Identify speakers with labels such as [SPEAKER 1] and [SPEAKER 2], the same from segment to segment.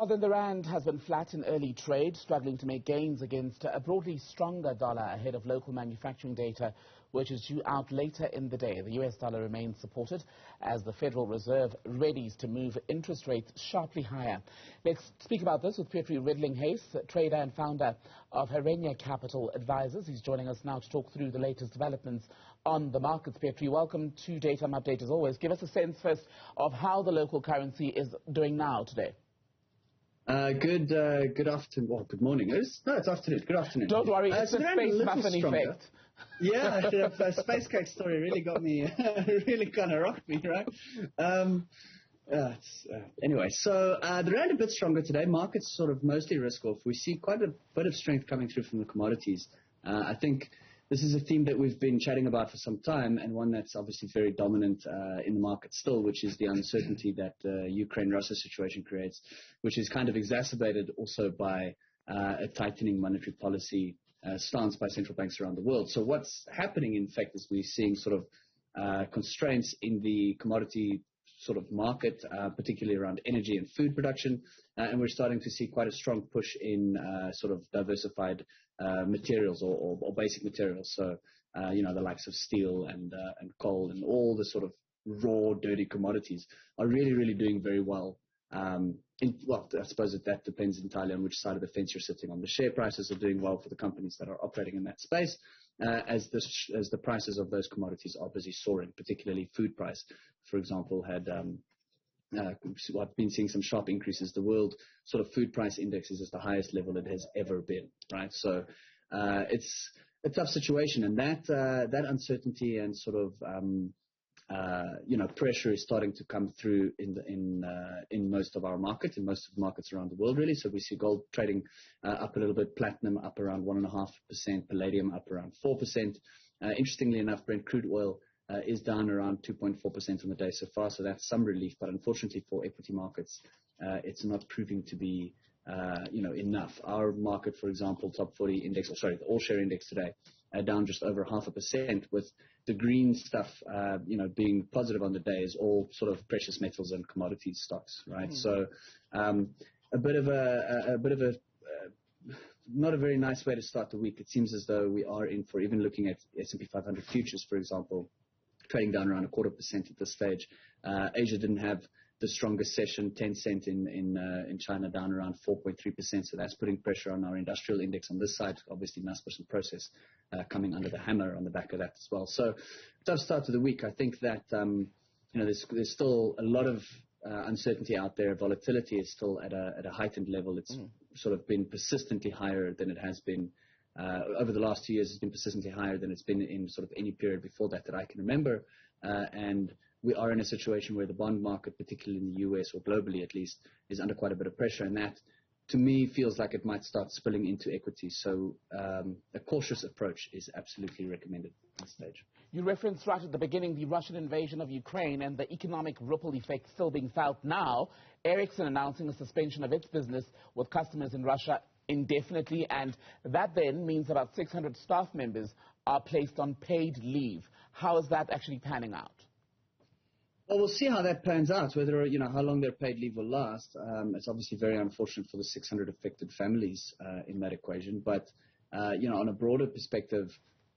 [SPEAKER 1] Well, then the rand has been flat in early trade, struggling to make gains against a broadly stronger dollar ahead of local manufacturing data, which is due out later in the day. The US dollar remains supported as the Federal Reserve readies to move interest rates sharply higher. Let's speak about this with Petri Redelinghuys, trader and founder of Herenya Capital Advisors. He's joining us now to talk through the latest developments on the markets. Petri, welcome to Daytime Update as always. Give us a sense first of how the local currency is doing now today.
[SPEAKER 2] Good afternoon. Well, good morning. It's afternoon. Good afternoon.
[SPEAKER 1] Don't worry, it's the space muffin effect.
[SPEAKER 2] Yeah, the space cake story really got me, really kind of rocked me, right? Anyway, so the rand a bit stronger today. Markets sort of mostly risk off. We see quite a bit of strength coming through from the commodities. I think this is a theme that we've been chatting about for some time, and one that's obviously very dominant in the market still, which is the uncertainty that the Ukraine-Russia situation creates, which is kind of exacerbated also by a tightening monetary policy stance by central banks around the world. So what's happening, in fact, is we're seeing sort of constraints in the commodity sort of market, particularly around energy and food production, and we're starting to see quite a strong push in sort of diversified materials or basic materials. So, the likes of steel and coal and all the sort of raw, dirty commodities are really, really doing very well. I suppose that depends entirely on which side of the fence you're sitting on. The share prices are doing well for the companies that are operating in that space, as the prices of those commodities are busy soaring, particularly food price, for example, I've been seeing some sharp increases. The world sort of food price index is at the highest level it has ever been, right? So it's a tough situation, and that uncertainty and sort of pressure is starting to come through in most of our markets, in most of the markets around the world, really. So we see gold trading up a little bit, platinum up around 1.5%, palladium up around 4%. Interestingly enough, Brent crude oil is down around 2.4% on the day so far, so that's some relief. But unfortunately for equity markets, it's not proving to be enough. Our market, for example, top 40 index, the all share index today, down just over 0.5%, with the green stuff, being positive on the day, is all sort of precious metals and commodities stocks, right? So, a bit of a not a very nice way to start the week. It seems as though we are in for, even looking at S&P 500 futures, for example, trading down around 0.25% at this stage. Asia didn't have the strongest session. Tencent in China down around 4.3%. So that's putting pressure on our industrial index on this side. Obviously, mass production process coming under the hammer on the back of that as well. So tough start to the week. I think that there's still a lot of uncertainty out there. Volatility is still at a heightened level. It's sort of been persistently higher than it has been over the last 2 years. It's been persistently higher than it's been in sort of any period before that I can remember. And we are in a situation where the bond market, particularly in the US or globally at least, is under quite a bit of pressure. And that, to me, feels like it might start spilling into equities. So a cautious approach is absolutely recommended at this stage.
[SPEAKER 1] You referenced right at the beginning the Russian invasion of Ukraine and the economic ripple effect still being felt now. Ericsson announcing a suspension of its business with customers in Russia indefinitely, and that then means about 600 staff members are placed on paid leave. How is that actually panning out?
[SPEAKER 2] Well, we'll see how that pans out, whether, how long their paid leave will last. It's obviously very unfortunate for the 600 affected families in that equation. But, on a broader perspective,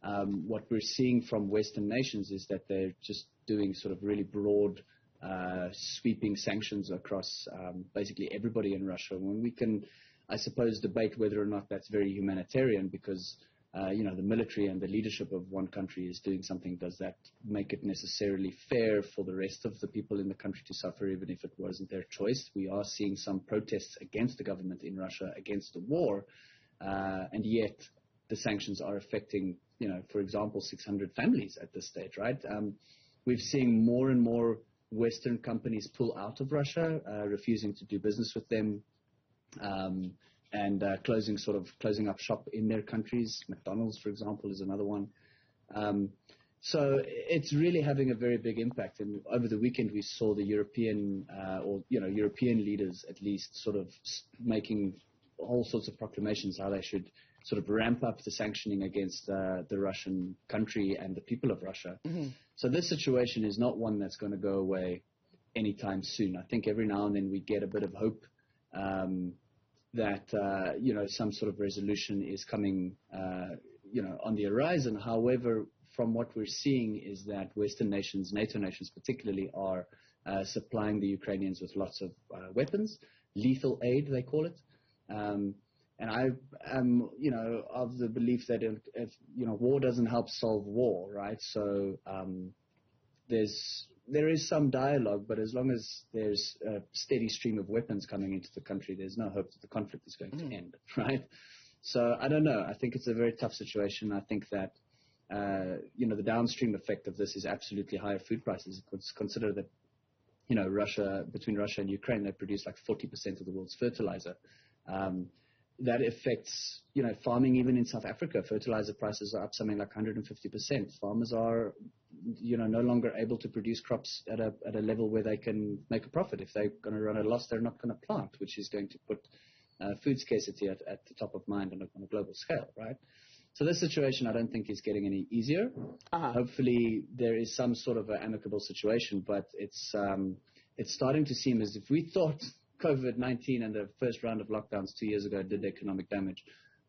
[SPEAKER 2] what we're seeing from Western nations is that they're just doing sort of really broad, sweeping sanctions across basically everybody in Russia. When we can, I suppose, debate whether or not that's very humanitarian, because the military and the leadership of one country is doing something. Does that make it necessarily fair for the rest of the people in the country to suffer, even if it wasn't their choice? We are seeing some protests against the government in Russia, against the war, and yet the sanctions are affecting, for example, 600 families at this stage, right? We've seen more and more Western companies pull out of Russia, refusing to do business with them, and closing up shop in their countries. McDonald's, for example, is another one. So it's really having a very big impact. And over the weekend, we saw the European leaders at least sort of making all sorts of proclamations how they should sort of ramp up the sanctioning against the Russian country and the people of Russia. So this situation is not one that's going to go away anytime soon. I think every now and then we get a bit of hope that some sort of resolution is coming on the horizon. However, from what we're seeing is that Western nations, NATO nations particularly, are supplying the Ukrainians with lots of weapons, lethal aid they call it. And I am, of the belief that if war doesn't help solve war, right? So there is some dialogue, but as long as there's a steady stream of weapons coming into the country, there's no hope that the conflict is going to end, right? So I don't know. I think it's a very tough situation. I think that the downstream effect of this is absolutely higher food prices. Consider that between Russia and Ukraine, they produce like 40% of the world's fertilizer. That affects, farming even in South Africa. Fertilizer prices are up something like 150%. Farmers are, no longer able to produce crops at a level where they can make a profit. If they're going to run a loss, they're not going to plant, which is going to put food scarcity at the top of mind on a global scale, right? So this situation, I don't think, is getting any easier. Hopefully, there is some sort of an amicable situation, but it's starting to seem as if we thought COVID-19 and the first round of lockdowns 2 years ago did economic damage.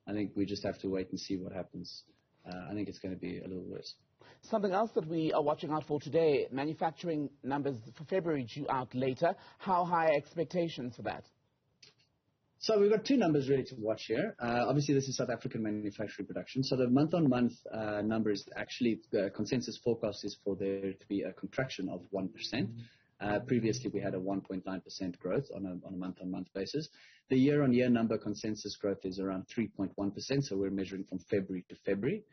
[SPEAKER 2] I think we just have to wait and see what happens. I think it's going to be a little worse.
[SPEAKER 1] Something else that we are watching out for today, manufacturing numbers for February due out later. How high are expectations for that?
[SPEAKER 2] So we've got two numbers really to watch here. Obviously, this is South African manufacturing production. So the month-on-month number is actually, the consensus forecast is for there to be a contraction of 1%. Previously, we had a 1.9% growth on a month-on-month basis. The year-on-year number consensus growth is around 3.1%, so we're measuring from February to February.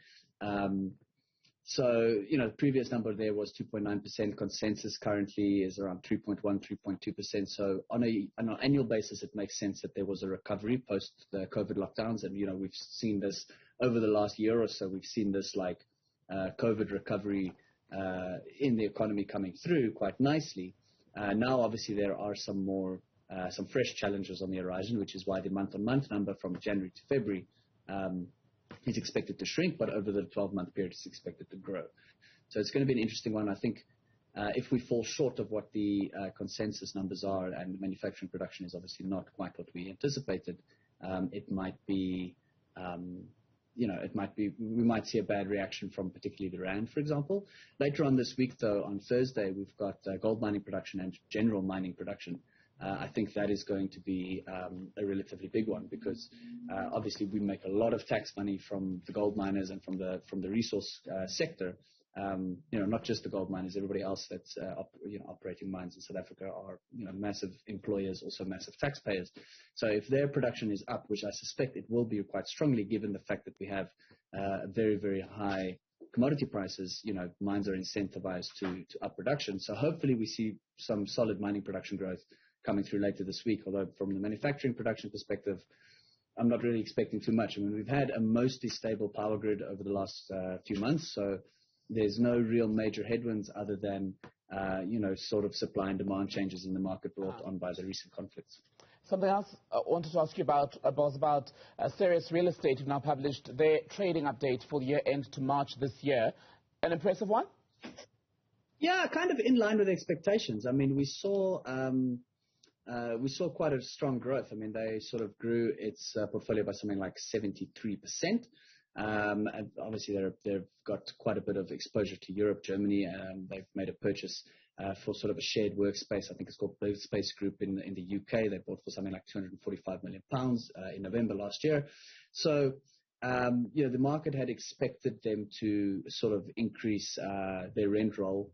[SPEAKER 2] The previous number there was 2.9%. Consensus currently is around 3.1%, 3.2%. So on an annual basis, it makes sense that there was a recovery post the COVID lockdowns. And, we've seen this over the last year or so. We've seen this COVID recovery in the economy coming through quite nicely. Now, obviously, there are some fresh challenges on the horizon, which is why the month-on-month number from January to February is expected to shrink, but over the 12-month period, it's expected to grow. So it's going to be an interesting one. I think if we fall short of what the consensus numbers are, and manufacturing production is obviously not quite what we anticipated, it might be we might see a bad reaction from particularly the rand, for example. Later on this week, though, on Thursday, we've got gold mining production and general mining production. I think that is going to be a relatively big one because obviously we make a lot of tax money from the gold miners and from the resource sector. Not just the gold miners, everybody else that's operating mines in South Africa are massive employers, also massive taxpayers. So if their production is up, which I suspect it will be quite strongly, given the fact that we have very, very high commodity prices, mines are incentivized to up production. So hopefully we see some solid mining production growth coming through later this week. Although from the manufacturing production perspective, I'm not really expecting too much. I mean, we've had a mostly stable power grid over the last few months, so there's no real major headwinds other than, sort of supply and demand changes in the market brought on by the recent conflicts.
[SPEAKER 1] Something else I wanted to ask you about was about Serious Real Estate, who now published their trading update for the year end to March this year. An impressive one?
[SPEAKER 2] Yeah, kind of in line with expectations. I mean, we saw quite a strong growth. I mean, they sort of grew its portfolio by something like 73%. And obviously, they've got quite a bit of exposure to Europe, Germany. They've made a purchase for sort of a shared workspace. I think it's called Blue Space Group in the UK. They bought for something like £245 million in November last year. So, the market had expected them to sort of increase their rent roll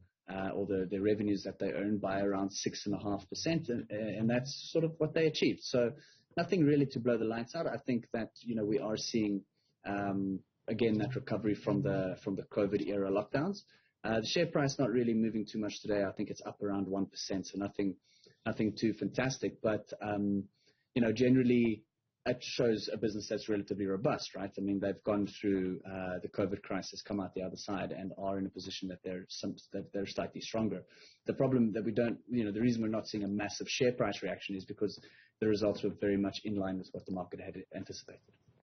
[SPEAKER 2] or the revenues that they earn by around 6.5%, and that's sort of what they achieved. So nothing really to blow the lights out. I think that we are seeing again that recovery from the COVID era lockdowns. The share price not really moving too much today. I think it's up around 1%, so nothing too fantastic. But generally it shows a business that's relatively robust, right? I mean, they've gone through the COVID crisis, come out the other side, and are in a position that they're slightly stronger. The problem that we don't, the reason we're not seeing a massive share price reaction is because the results were very much in line with what the market had anticipated.